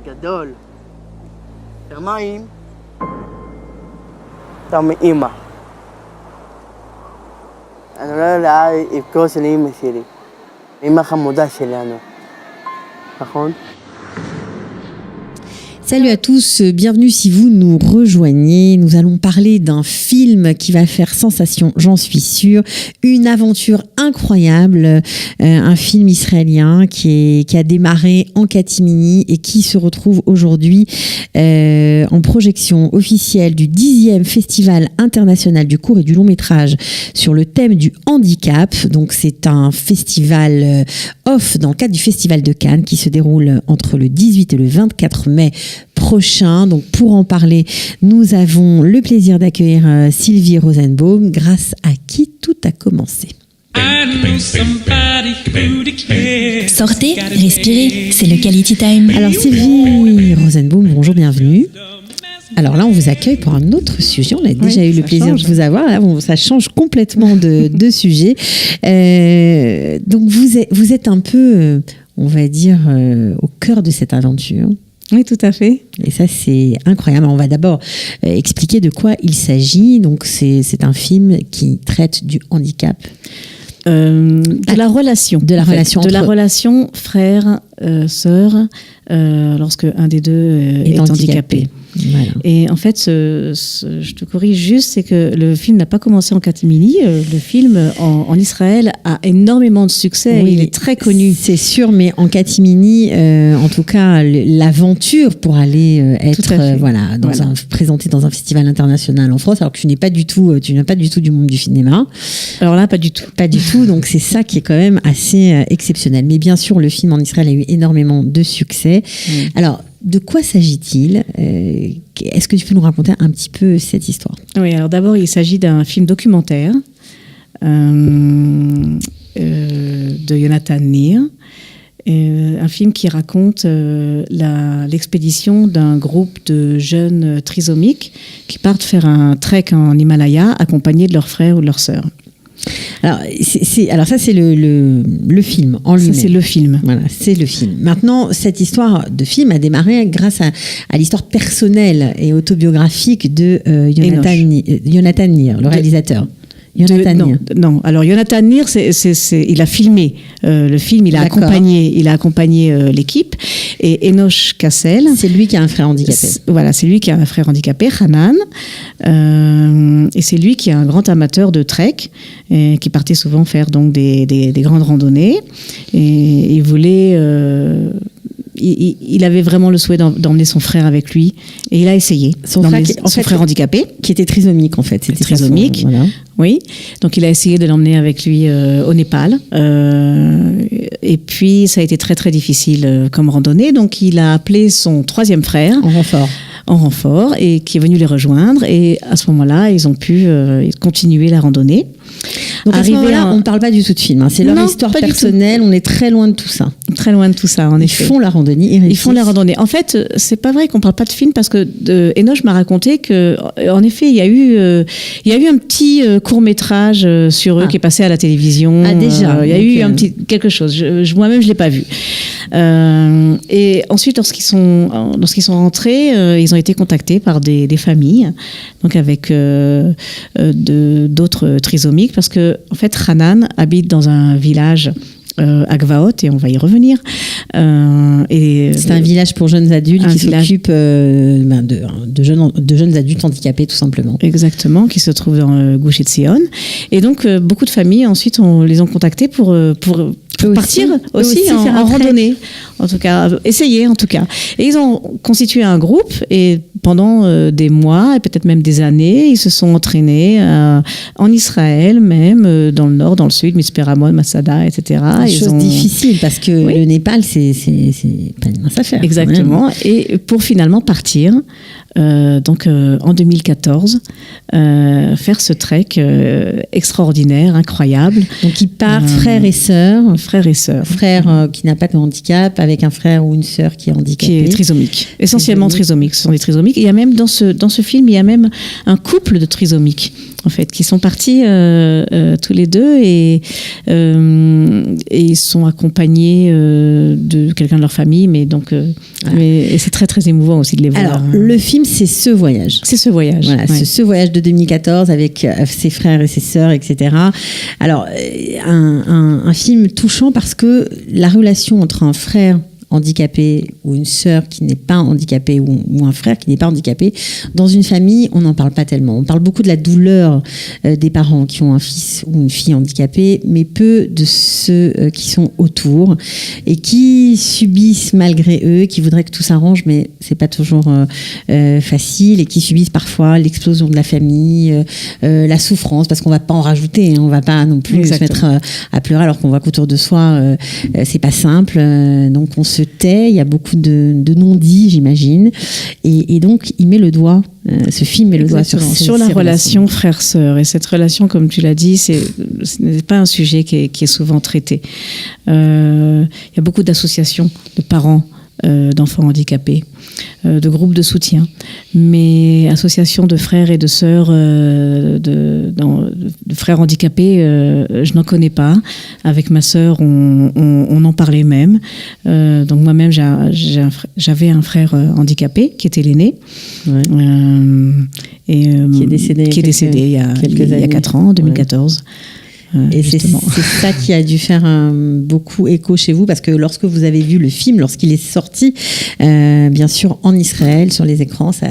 גדול. שמיים. טעם אימא. אני לא יודע יפגוש של אימא שלי. אימא חמודה שלנו. נכון? Salut à tous, bienvenue si vous nous rejoignez. Nous allons parler d'un film qui va faire sensation, j'en suis sûre. Une aventure incroyable, un film israélien qui a démarré en catimini et qui se retrouve aujourd'hui en projection officielle du 10e Festival international du court et du long métrage sur le thème du handicap. Donc c'est un festival off dans le cadre du Festival de Cannes qui se déroule entre le 18 et le 24 mai prochain. Donc pour en parler, nous avons le plaisir d'accueillir Sylvie Rosenbaum, grâce à qui tout a commencé. Sortez, respirez, c'est le Quality Time. Alors Sylvie Rosenbaum, bonjour, bienvenue. Alors là, on vous accueille pour un autre sujet. On a déjà eu le plaisir de vous avoir. Là, ça change complètement de sujet. Donc vous êtes un peu, on va dire, au cœur de cette aventure. Oui, tout à fait. Et ça, c'est incroyable. On va d'abord expliquer de quoi il s'agit. Donc, c'est un film qui traite du handicap. De la relation. De la relation de la relation frère-sœur lorsque un des deux est handicapé. Voilà. Et en fait, je te corrige juste, c'est que le film n'a pas commencé en catimini. Le film en Israël a énormément de succès. Oui, il est très connu. C'est sûr, mais en catimini, en tout cas, l'aventure pour aller être présenté dans un festival international en France, alors que tu n'es pas du tout du monde du cinéma. Alors là, pas du tout. Pas du tout. Donc c'est ça qui est quand même assez exceptionnel. Mais bien sûr, le film en Israël a eu énormément de succès. Alors, de quoi s'agit-il ? Est-ce que tu peux nous raconter un petit peu cette histoire ? Oui, alors d'abord, il s'agit d'un film documentaire de Jonathan Nir. Un film qui raconte l'expédition d'un groupe de jeunes trisomiques qui partent faire un trek en Himalaya accompagnés de leurs frères ou de leurs sœurs. Alors ça c'est le film en lui-même. Ça c'est le film. Voilà, c'est le film. Maintenant, cette histoire de film a démarré grâce à l'histoire personnelle et autobiographique de Jonathan Nir, le réalisateur. Non. Alors Jonathan Nir, il a filmé le film, il a accompagné l'équipe. Et Enoch Kassel, c'est lui qui a un frère handicapé. C'est lui qui a un frère handicapé, Hanan, et c'est lui qui est un grand amateur de trek, et qui partait souvent faire donc des grandes randonnées. Et il voulait. Il avait vraiment le souhait d'emmener son frère avec lui, et il a essayé. Son frère handicapé, qui était trisomique en fait. C'était trisomique. Voilà. Oui. Donc il a essayé de l'emmener avec lui au Népal. Et puis ça a été très très difficile comme randonnée. Donc il a appelé son troisième frère en renfort, et qui est venu les rejoindre. Et à ce moment-là, ils ont pu continuer la randonnée. Donc à ce moment-là, on ne parle pas du tout de film. C'est leur histoire personnelle. On est très loin de tout ça. Très loin de tout ça, en effet. Ils font la randonnée. Ils font la randonnée. En fait, c'est pas vrai qu'on parle pas de film, parce que Enoch m'a raconté que, en effet, il y a eu un petit court-métrage sur eux qui est passé à la télévision. Ah, déjà. Il y a eu un petit quelque chose. Moi-même, je l'ai pas vu. Et ensuite, lorsqu'ils sont rentrés, ils ont été contactés par des familles, donc avec d'autres trisomiques, parce que en fait, Hanan habite dans un village à Gvaot, et on va y revenir. C'est un village pour jeunes adultes qui s'occupe de jeunes adultes handicapés, tout simplement. Exactement, qui se trouve dans Gush Etzion. Et donc, beaucoup de familles, ensuite, les ont contactés pour partir aussi en randonnée. En tout cas, essayer en tout cas. Et ils ont constitué un groupe, et pendant des mois et peut-être même des années, ils se sont entraînés en Israël, même dans le nord, dans le sud, Mitzpe Ramon, Masada, etc. C'est une chose difficile, parce que le Népal, c'est pas une mince affaire. Exactement. Et pour finalement partir, en 2014, faire ce trek extraordinaire, incroyable. Donc ils partent frères et sœurs. Frère qui n'a pas de handicap, avec un frère ou une sœur qui est handicapé. Qui est trisomique. Essentiellement trisomique. Ce sont des trisomiques. Et il y a même dans ce film, il y a même un couple de trisomiques, en fait, qui sont partis tous les deux, et ils sont accompagnés de quelqu'un de leur famille, mais donc et c'est très très émouvant aussi de les voir. Alors, le film, c'est Ce Voyage. C'est Ce Voyage. Voilà, c'est Ce Voyage de 2014 avec ses frères et ses sœurs, etc. Alors, un film touchant parce que la relation entre un frère handicapé ou une sœur qui n'est pas handicapée ou un frère qui n'est pas handicapé, dans une famille, on n'en parle pas tellement. On parle beaucoup de la douleur des parents qui ont un fils ou une fille handicapée, mais peu de ceux qui sont autour et qui subissent malgré eux, qui voudraient que tout s'arrange, mais c'est pas toujours facile, et qui subissent parfois l'explosion de la famille, la souffrance, parce qu'on va pas en rajouter, hein, on va pas non plus se mettre à pleurer alors qu'on voit qu'autour de soi c'est pas simple, donc on se tait, il y a beaucoup de non-dits, j'imagine, et donc il met le doigt, ce film met le doigt sur la relation frère-sœur, et cette relation, comme tu l'as dit, ce n'est pas un sujet qui est souvent traité. Il y a beaucoup d'associations de parents d'enfants handicapés, de groupes de soutien, mais associations de frères et de sœurs de frères handicapés, je n'en connais pas. Avec ma sœur, on en parlait même. Donc moi-même, j'avais un frère handicapé qui était l'aîné, ouais. Qui est décédé il y a 4 ans, en 2014. Et c'est ça qui a dû faire beaucoup écho chez vous, parce que lorsque vous avez vu le film, lorsqu'il est sorti, bien sûr en Israël, sur les écrans, ça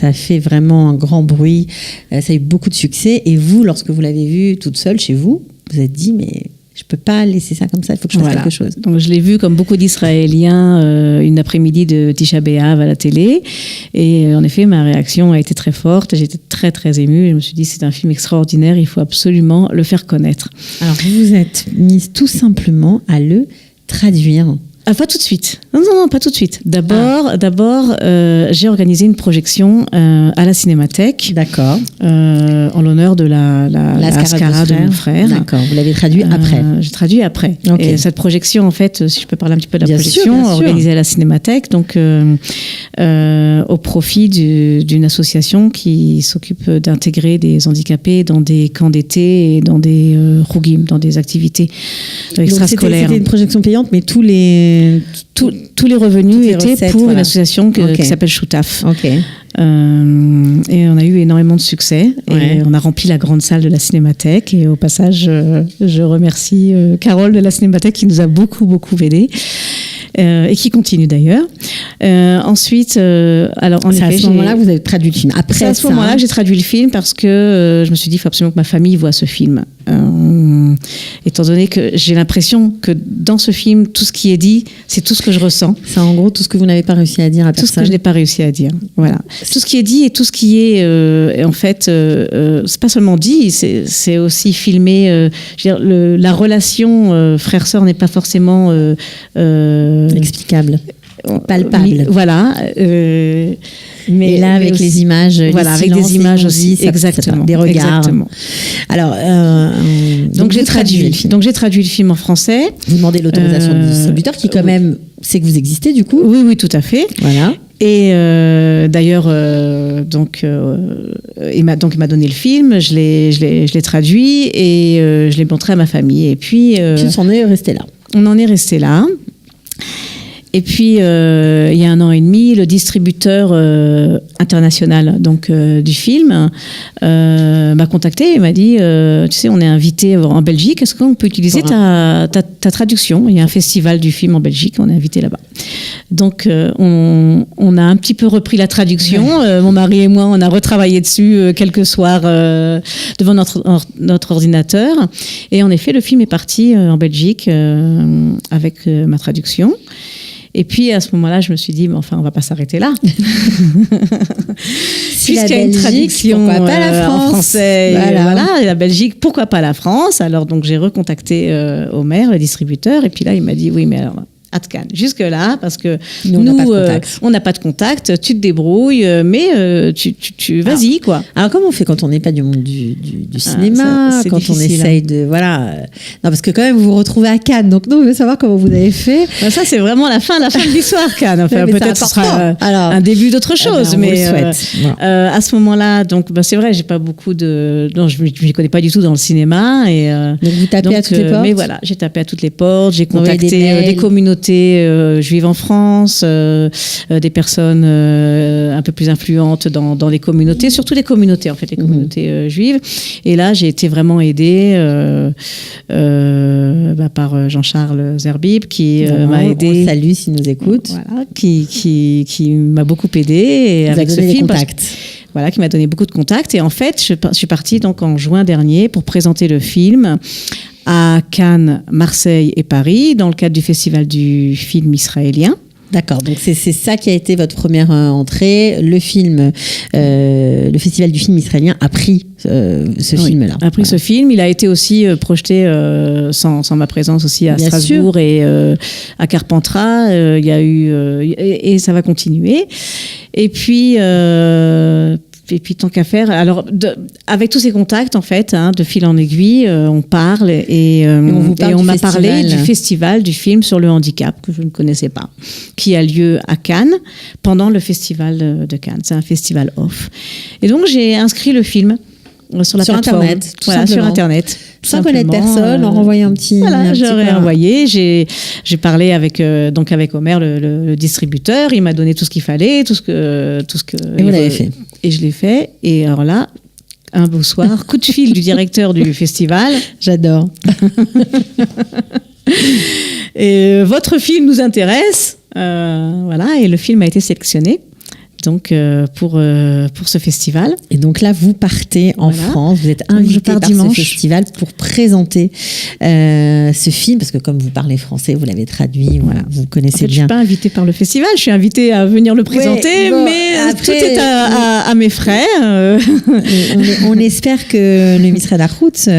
a fait vraiment un grand bruit, ça a eu beaucoup de succès. Et vous, lorsque vous l'avez vu toute seule chez vous, vous êtes dit, mais je peux pas laisser ça comme ça, il faut que je fasse quelque chose. Donc je l'ai vu comme beaucoup d'Israéliens une après-midi de Tisha B'Av à la télé, et en effet ma réaction a été très forte, j'étais très très émue, je me suis dit c'est un film extraordinaire, il faut absolument le faire connaître. Alors vous vous êtes mise tout simplement à le traduire. Ah, pas tout de suite. Non, pas tout de suite. D'abord, j'ai organisé une projection à la Cinémathèque. D'accord. En l'honneur de la Ascara de mon frère. D'accord. Vous l'avez traduit après. J'ai traduit après. Okay. Et cette projection, en fait, si je peux parler un petit peu de la bien projection, sûr. organisée à la Cinémathèque, donc au profit d'une association qui s'occupe d'intégrer des handicapés dans des camps d'été et dans des rougim, dans des activités extrascolaires. C'était une projection payante, mais tous les revenus étaient recettes, pour une association qui s'appelle Shoutaf. Okay. Et on a eu énormément de succès. Et on a rempli la grande salle de la Cinémathèque. Et au passage, je remercie Carole de la Cinémathèque qui nous a beaucoup, beaucoup aidés. Et qui continue d'ailleurs. Ensuite, alors en effet, à ce moment-là que vous avez traduit le film. C'est à ce moment-là que j'ai traduit le film, parce que je me suis dit, il faut absolument que ma famille voie ce film. Étant donné que j'ai l'impression que dans ce film, tout ce qui est dit, c'est tout ce que je ressens. C'est en gros tout ce que vous n'avez pas réussi à dire à personne. Tout ce que je n'ai pas réussi à dire. Voilà. Tout ce qui est dit et tout ce qui est, en fait, c'est pas seulement dit, c'est aussi filmé. Je veux dire, la relation frère-sœur n'est pas forcément explicable, palpable. Voilà. Mais là, avec les images, voilà, avec des images aussi, exactement, des regards. Exactement. Alors, donc j'ai traduit le film. Donc j'ai traduit le film en français. Vous demandez l'autorisation du distributeur, qui quand même sait que vous existez du coup. Oui, tout à fait. Voilà. Et d'ailleurs, il m'a donné le film, je l'ai traduit et je l'ai montré à ma famille. Et puis, on en est resté là. On en est resté là. Et puis, il y a 1 an et demi, le distributeur international du film m'a contacté et m'a dit, tu sais, on est invité en Belgique, est-ce qu'on peut utiliser ta traduction ? Il y a un festival du film en Belgique, on est invité là-bas. Donc, on a un petit peu repris la traduction. Mon mari et moi, on a retravaillé dessus quelques soirs devant notre ordinateur. Et en effet, le film est parti en Belgique avec ma traduction. Et puis, à ce moment-là, je me suis dit, mais enfin, on ne va pas s'arrêter là. Si Puisqu'il y a une traduction, pourquoi pas la France, en français. Voilà, la Belgique, pourquoi pas la France ? Alors, donc, j'ai recontacté Omer, le distributeur, et puis là, il m'a dit, oui, mais alors... à Cannes. Jusque-là, parce que nous on n'a pas de contact, tu te débrouilles, mais tu vas-y, quoi. Alors, comment on fait quand on n'est pas du monde du cinéma, quand on essaye de... Voilà. Non, parce que quand même, vous vous retrouvez à Cannes, donc nous, on veut savoir comment vous avez fait. Ben, ça, c'est vraiment la fin de l'histoire, Cannes. Enfin, peut-être ce sera un début d'autre chose, mais à ce moment-là, donc, c'est vrai, j'ai pas beaucoup de... Non, je ne connais pas du tout dans le cinéma. Et, donc, vous tapez à toutes les portes ? Mais voilà, j'ai tapé à toutes les portes, j'ai contacté des communautés communautés juives en France, des personnes un peu plus influentes dans les communautés, surtout les communautés, en fait, les communautés juives. Et là, j'ai été vraiment aidée par Jean-Charles Zerbib, qui m'a aidée. On salue s'il nous écoute. Voilà, qui m'a beaucoup aidée avec ce film. Voilà, qui m'a donné beaucoup de contacts. Et en fait, je suis partie donc en juin dernier pour présenter le film à Cannes, Marseille et Paris dans le cadre du festival du film israélien. D'accord, donc c'est ça qui a été votre première entrée. Le film, le festival du film israélien a pris ce film-là. A pris ce film. Il a été aussi projeté sans ma présence aussi à Bien Strasbourg sûr. et à Carpentras. Il y a eu et ça va continuer. Et puis tant qu'à faire, alors avec tous ces contacts en fait, de fil en aiguille, on parle et on m'a parlé du festival du film sur le handicap que je ne connaissais pas, qui a lieu à Cannes pendant le festival de Cannes. C'est un festival off. Et donc j'ai inscrit le film sur la plateforme. Internet, sur Internet. Sans connaître personne, en renvoyant un petit. Voilà, j'aurais envoyé. J'ai parlé avec Omer, le distributeur. Il m'a donné tout ce qu'il fallait, tout ce que. Et vous l'avez fait. Et je l'ai fait. Et alors là, un beau soir, coup de fil du directeur du festival. J'adore. Et votre film nous intéresse. Voilà, et le film a été sélectionné. Donc pour ce festival. Et donc là, vous partez en France, vous êtes invité par ce festival pour présenter ce film, parce que comme vous parlez français, vous l'avez traduit, voilà, vous connaissez bien. Je ne suis pas invitée par le festival, je suis invitée à venir le présenter, mais après, tout est à mes frais. On espère que le ministère d'Arroutz,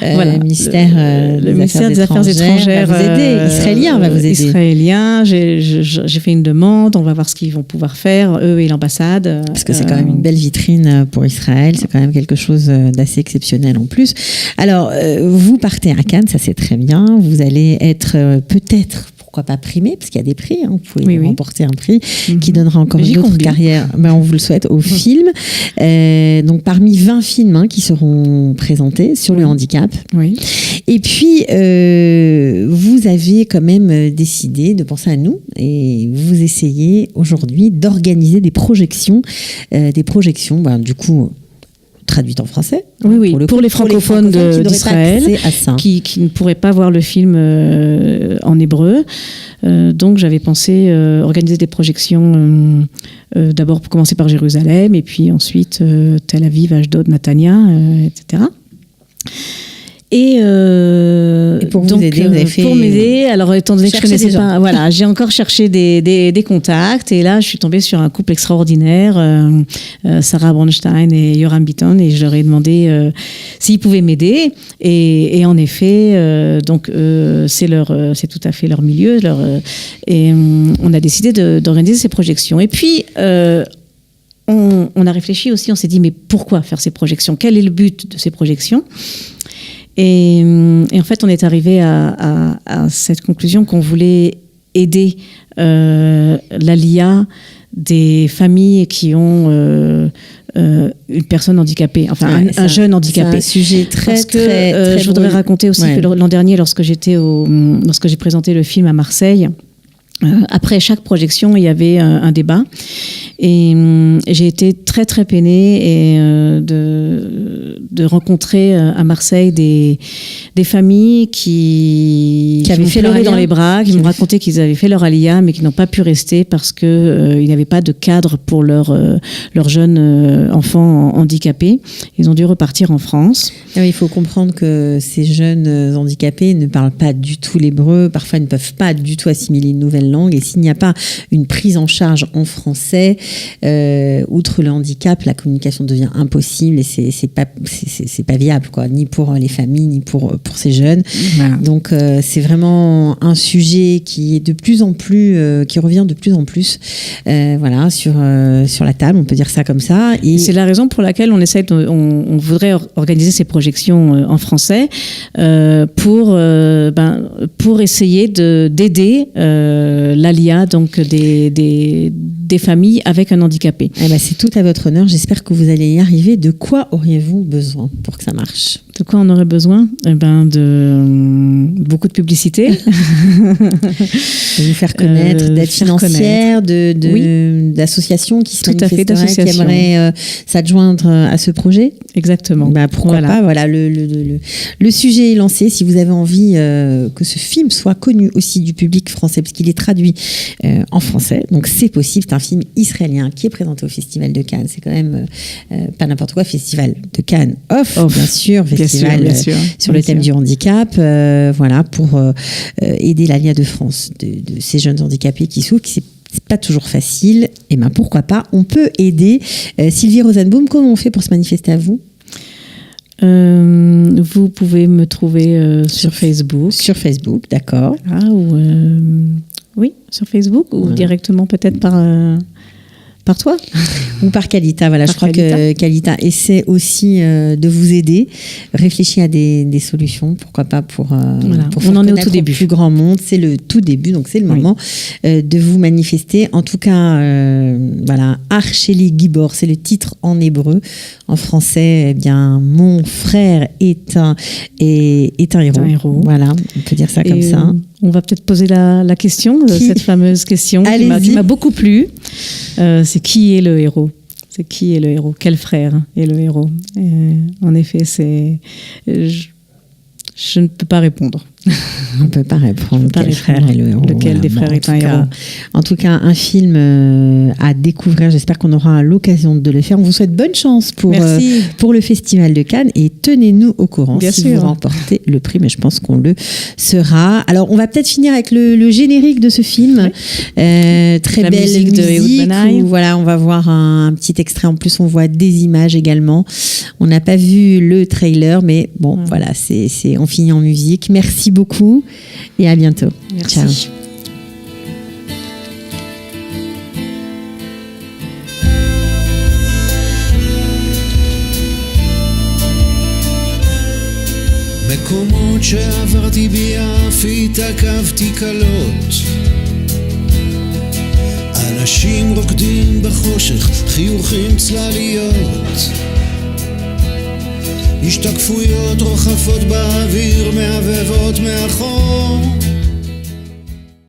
le ministère des Affaires étrangères va vous aider, israélien va vous aider. Israélien, j'ai fait une demande, on va voir ce qu'ils vont pouvoir faire, eux et l'ambassade. Parce que c'est quand même une belle vitrine pour Israël, c'est quand même quelque chose d'assez exceptionnel en plus. Alors, vous partez à Cannes, ça c'est très bien, vous allez être peut-être, pourquoi pas primé, parce qu'il y a des prix, vous pouvez remporter un prix qui donnera encore une autre carrière, on vous le souhaite, au film. Donc parmi 20 films qui seront présentés sur le handicap. Oui. Et puis, vous avez quand même décidé de penser à nous et vous essayez aujourd'hui d'organiser des projections du coup, traduite en français. Oui, pour les francophones d'Israël qui ne pourraient pas voir le film en hébreu. Donc j'avais pensé organiser des projections, d'abord pour commencer par Jérusalem et puis ensuite Tel Aviv, Ashdod, Natania, etc. Et pour vous aider, vous avez fait... Pour m'aider, alors étant donné que je connaissais pas, voilà, j'ai encore cherché des contacts et là je suis tombée sur un couple extraordinaire, Sarah Bronstein et Yoram Bitton, et je leur ai demandé s'ils pouvaient m'aider et en effet, donc c'est tout à fait leur milieu, et on a décidé d'organiser ces projections. Et puis on a réfléchi aussi, on s'est dit mais pourquoi faire ces projections ? Quel est le but de ces projections ? Et en fait, on est arrivé à cette conclusion qu'on voulait aider l'ALIA des familles qui ont une personne handicapée, enfin un jeune handicapé. C'est un sujet très je voudrais raconter aussi que l'an dernier, lorsque j'ai présenté le film à Marseille, après chaque projection, il y avait un débat. Et j'ai été très très peinée de rencontrer à Marseille des familles qui avaient fait leur dans les bras, qui m'ont raconté qu'ils avaient fait leur aliyah mais qui n'ont pas pu rester parce que il n'y avait pas de cadre pour leurs jeunes enfants handicapés. Ils ont dû repartir en France. Il faut comprendre que ces jeunes handicapés ne parlent pas du tout l'hébreu, parfois ils ne peuvent pas du tout assimiler une nouvelle langue, et s'il n'y a pas une prise en charge en français, outre le handicap, la communication devient impossible et c'est pas viable, quoi, ni pour les familles ni pour ces jeunes. Voilà. Donc c'est vraiment un sujet qui est de plus en plus qui revient de plus en plus voilà, sur la table, on peut dire ça comme ça. Et c'est la raison pour laquelle on voudrait organiser ces projections en français pour essayer d'aider l'ALIA, donc des familles avec un handicapé. Eh ben, c'est tout à votre honneur. J'espère que vous allez y arriver. De quoi auriez-vous besoin pour que ça marche? De quoi on aurait besoin? De beaucoup de publicité. De vous faire connaître, d'aide financière, d'associations qui se manifesteraient, qui aimeraient s'adjoindre à ce projet. Exactement. Bah, pourquoi pas? Voilà, le sujet est lancé. Si vous avez envie que ce film soit connu aussi du public français, parce qu'il est traduit en français, donc c'est possible. C'est un film israélien qui est présenté au Festival de Cannes. C'est quand même pas n'importe quoi, Festival de Cannes off. Bien sûr, festival bien sûr, sur le thème du handicap, voilà, pour aider l'ALIA de France, de ces jeunes handicapés qui souffrent, c'est pas toujours facile. Et ben pourquoi pas, on peut aider. Sylvie Rosenbaum, comment on fait pour se manifester à vous? Vous pouvez me trouver sur Facebook. Sur Facebook, d'accord. Oui, sur Facebook ou directement peut-être par toi ou par Kalita. Voilà, je crois que Kalita essaie aussi de vous aider. Réfléchis à des solutions, pourquoi pas pour on en est au tout début. Plus grand monde. C'est le tout début, donc c'est le moment de vous manifester. En tout cas, voilà, Archeli Gibor, c'est le titre en hébreu. En français, eh bien, mon frère est un héros. Voilà, on peut dire ça comme ça. On va peut-être poser la question, cette fameuse question qui m'a beaucoup plu. C'est qui est le héros? C'est qui est le héros? Quel frère est le héros? En effet, je ne peux pas répondre. On ne peut pas répondre. Quel frère est le héros? Lequel des frères est un héros? En tout cas, un film à découvrir. J'espère qu'on aura l'occasion de le faire. On vous souhaite bonne chance pour le Festival de Cannes et tenez-nous au courant si vous remportez le prix. Mais je pense qu'on le sera. Alors, on va peut-être finir avec le générique de ce film. Très belle musique de Ehud Banaï. Voilà, on va voir un petit extrait. En plus, on voit des images également. On n'a pas vu le trailer, mais bon, voilà, on finit en musique. Merci beaucoup et à bientôt. Merci. Ciao. מקומות שעברתי ביעף התעכבתי קלות, אנשים רוקדים בחושך, חיוכים צלליות, השתקפויות רוחפות באוויר, מהבהבות מאחור,